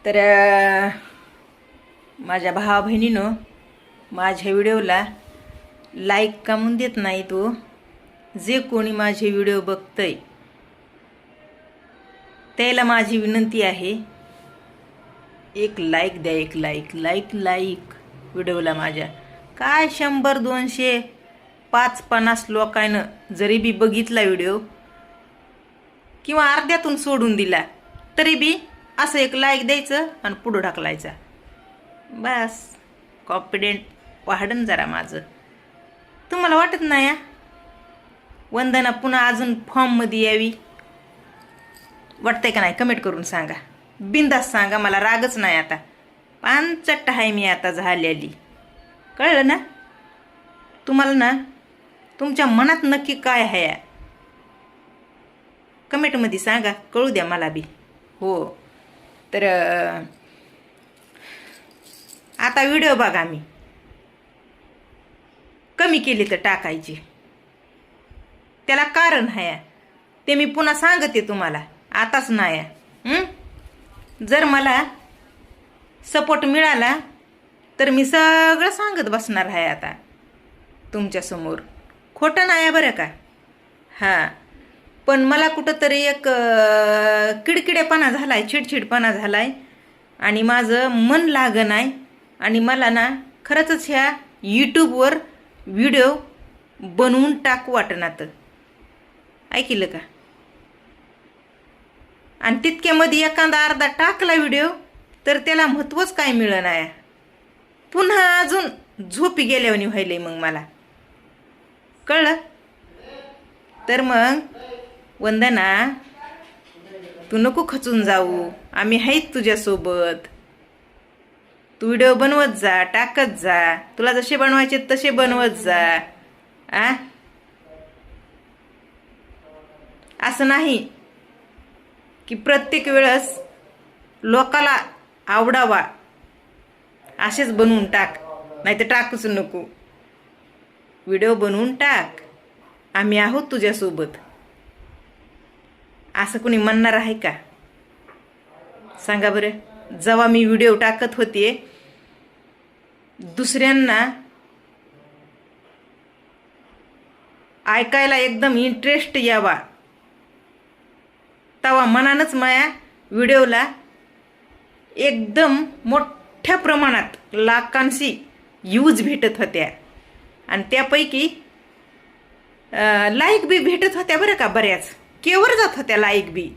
तर माझ्या भावा बहिणीनं माझ्या व्हिडिओला लाईक का म्हणून देत नाही तो. जे कोणी माझे व्हिडिओ बघतंय त्याला माझी विनंती आहे, एक लाईक द्या. एक लाईक लाईक लाईक व्हिडिओला माझ्या. काय 100 200 550 लोकांनं जरी बी बघितला व्हिडिओ किंवा अर्ध्यातून सोडून दिला तरी बी असं एक लाईक द्यायचं आणि पुढं ढकलायचा. बस कॉन्फिडेंट वाढन जरा माझं. तुम्हाला वाटत नाही वंदना पुन्हा अजून फॉर्ममध्ये यावी? वाटतंय का नाही? कमेंट करून सांगा. बिंदास सांगा, मला रागच नाही. आता 5 आहे मी आता झालेली. कळलं ना तुम्हाला? ना तुमच्या मनात नक्की काय आहे कमेंटमध्ये सांगा, कळू द्या मला बी. हो तर आता व्हिडिओ बघा, मी कमी केली तर टाकायची. त्याला कारण आहे ते मी पुन्हा सांगते तुम्हाला, आताच नाही. जर मला सपोर्ट मिळाला तर मी सगळं सांगत बसणार आहे आता तुमच्यासमोर. खोटं नाही बरं का. हां, पण मला कुठंतरी एक किडकिडेपणा झालाय, चिडचिडपणा झालाय आणि माझं मन लागत नाही. आणि मला ना खरंच ह्या यूट्यूबवर व्हिडिओ बनवून टाकू वाटणात. ऐकलं का? आणि तितक्यामध्ये एखादा अर्धा टाकला व्हिडिओ तर त्याला महत्त्वच काय मिळत नाही. पुन्हा अजून झोपी गेल्यावानी व्हायलंय मग मला. कळलं? तर मग वंदना, तू नको खचून जाऊ, आम्ही आहेत तुझ्यासोबत. तू व्हिडिओ बनवत जा, टाकत जा. तुला जसे बनवायचे तसे बनवत जा. असं नाही की प्रत्येक वेळेस लोकाला आवडावा असेच बनवून टाक, नाही तर टाकूच नको. व्हिडिओ बनवून टाक, आम्ही आहोत तुझ्यासोबत. असं कोणी म्हणणार आहे का? सांगा बरं. जेव्हा मी व्हिडिओ टाकत होते दुसऱ्यांना ऐकायला एकदम इंटरेस्ट यावा, तेव्हा मनानच माया व्हिडिओला एकदम मोठ्या प्रमाणात लाखांशी यूज भेटत होत्या. आणि त्यापैकी लाईक बी भेटत होत्या बरं का. बऱ्याच केवर जात होत्या लाईक बी.